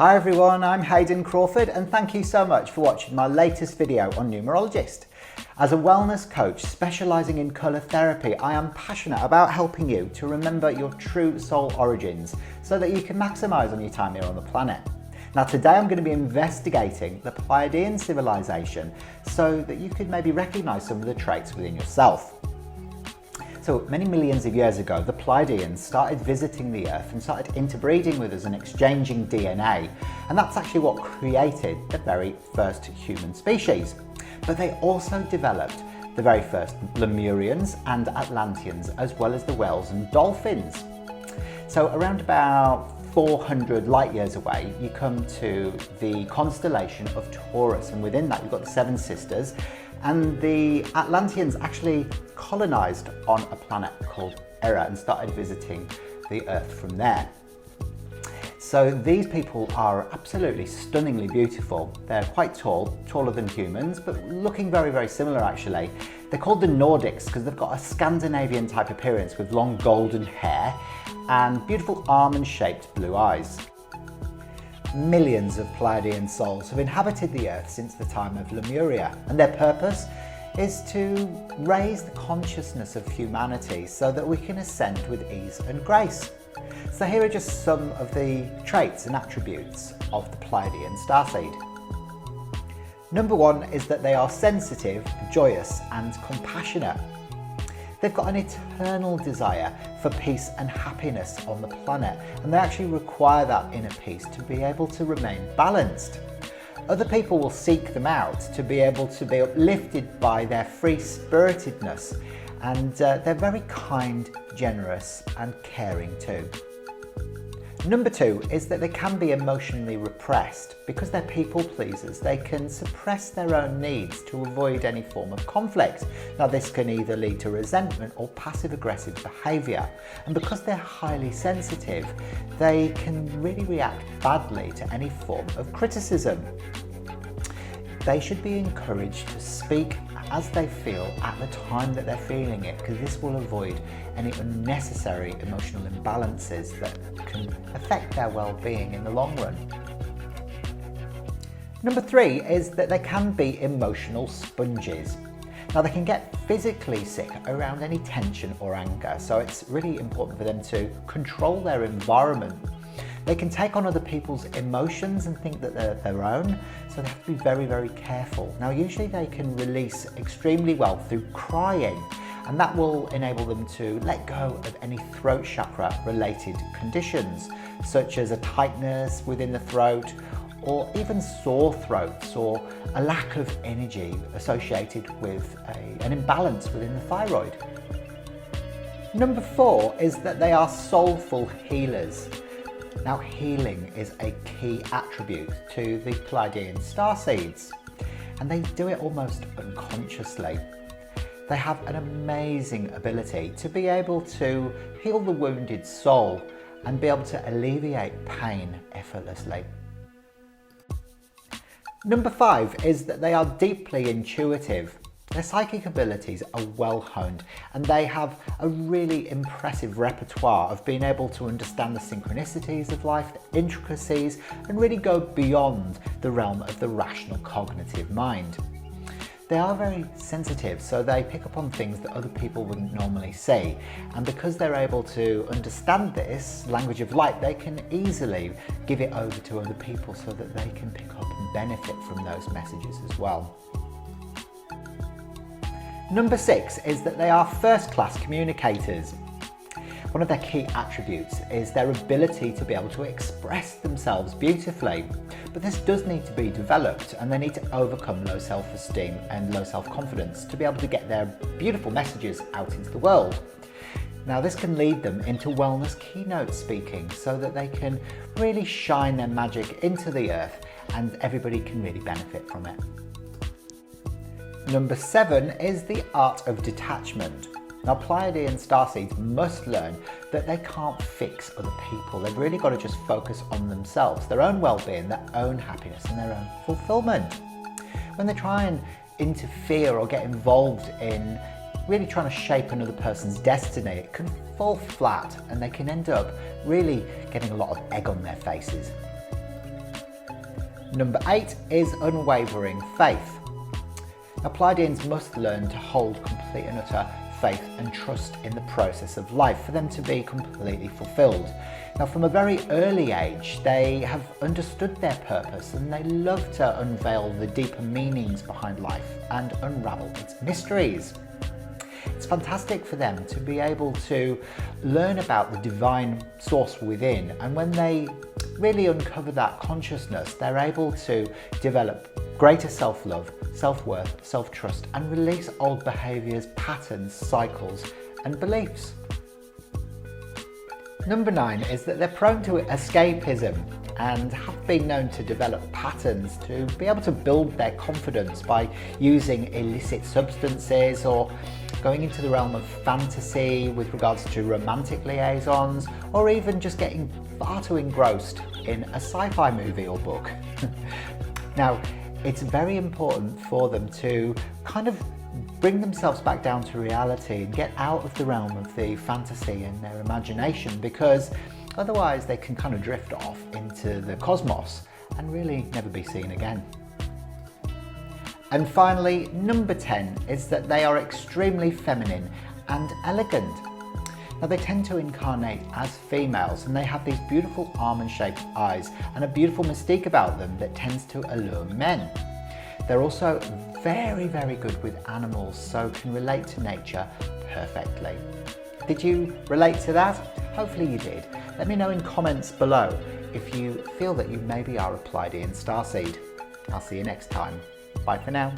Hi everyone, I'm Hayden Crawford and thank you so much for watching my latest video on numerologist. As a wellness coach specialising in colour therapy, I am passionate about helping you to remember your true soul origins so that you can maximise on your time here on the planet. Now today I'm going to be investigating the Pleiadian civilization so that you could maybe recognise some of the traits within yourself. So many millions of years ago, the Pleiadians started visiting the Earth and started interbreeding with us and exchanging DNA. And that's actually what created the very first human species. But they also developed the very first Lemurians and Atlanteans, as well as the whales and dolphins. So around about 400 light years away, you come to the constellation of Taurus, and within that you've got the Seven Sisters, and the Atlanteans actually colonized on a planet called Erra and started visiting the Earth from there. So these people are absolutely stunningly beautiful. They're quite tall, taller than humans, but looking very, very similar actually. They're called the Nordics because they've got a Scandinavian type appearance with long golden hair and beautiful almond-shaped blue eyes. Millions of Pleiadian souls have inhabited the Earth since the time of Lemuria, and their purpose is to raise the consciousness of humanity so that we can ascend with ease and grace. So here are just some of the traits and attributes of the Pleiadian Starseed. Number one is that they are sensitive, joyous and compassionate. They've got an eternal desire for peace and happiness on the planet, and they actually require that inner peace to be able to remain balanced. Other people will seek them out to be able to be uplifted by their free-spiritedness, and they're very kind, generous and caring too. Number two is that they can be emotionally repressed. Because they're people pleasers, they can suppress their own needs to avoid any form of conflict. Now this can either lead to resentment or passive aggressive behaviour, and because they're highly sensitive, they can really react badly to any form of criticism. They should be encouraged to speak as they feel at the time that they're feeling it, because this will avoid any unnecessary emotional imbalances that can affect their well-being in the long run. Number three is that they can be emotional sponges. Now they can get physically sick around any tension or anger, so it's really important for them to control their environment. They can take on other people's emotions and think that they're their own, so they have to be very, very careful. Now usually they can release extremely well through crying, and that will enable them to let go of any throat chakra related conditions, such as a tightness within the throat, or even sore throats, or a lack of energy associated with an imbalance within the thyroid. Number four is that they are soulful healers. Now healing is a key attribute to the Pleiadian Starseeds, and they do it almost unconsciously. They have an amazing ability to be able to heal the wounded soul and be able to alleviate pain effortlessly. Number five is that they are deeply intuitive. Their psychic abilities are well honed, and they have a really impressive repertoire of being able to understand the synchronicities of life, the intricacies, and really go beyond the realm of the rational cognitive mind. They are very sensitive, so they pick up on things that other people wouldn't normally see, and because they're able to understand this language of light, they can easily give it over to other people so that they can pick up and benefit from those messages as well. Number six is that they are first-class communicators. One of their key attributes is their ability to be able to express themselves beautifully, but this does need to be developed, and they need to overcome low self-esteem and low self-confidence to be able to get their beautiful messages out into the world. Now this can lead them into wellness keynote speaking so that they can really shine their magic into the earth and everybody can really benefit from it. Number seven is the Art of Detachment. Now Pleiadian Starseeds must learn that they can't fix other people. They've really got to just focus on themselves, their own well-being, their own happiness and their own fulfillment. When they try and interfere or get involved in really trying to shape another person's destiny, it can fall flat and they can end up really getting a lot of egg on their faces. Number 8 is Unwavering Faith. Now, Pleiadians must learn to hold complete and utter faith and trust in the process of life for them to be completely fulfilled. Now, from a very early age, they have understood their purpose and they love to unveil the deeper meanings behind life and unravel its mysteries. It's fantastic for them to be able to learn about the divine source within, and when they really uncover that consciousness, they're able to develop greater self-love, self-worth, self-trust, and release old behaviours, patterns, cycles, and beliefs. Number 9 is that they're prone to escapism and have been known to develop patterns to be able to build their confidence by using illicit substances or going into the realm of fantasy with regards to romantic liaisons, or even just getting far too engrossed in a sci-fi movie or book. Now, it's very important for them to kind of bring themselves back down to reality and get out of the realm of the fantasy and their imagination, because otherwise they can kind of drift off into the cosmos and really never be seen again. And finally, number 10 is that they are extremely feminine and elegant. Now, they tend to incarnate as females and they have these beautiful almond-shaped eyes and a beautiful mystique about them that tends to allure men. They're also very, very good with animals, so can relate to nature perfectly. Did you relate to that? Hopefully you did. Let me know in comments below if you feel that you maybe are a Pleiadian Starseed. I'll see you next time. Bye for now.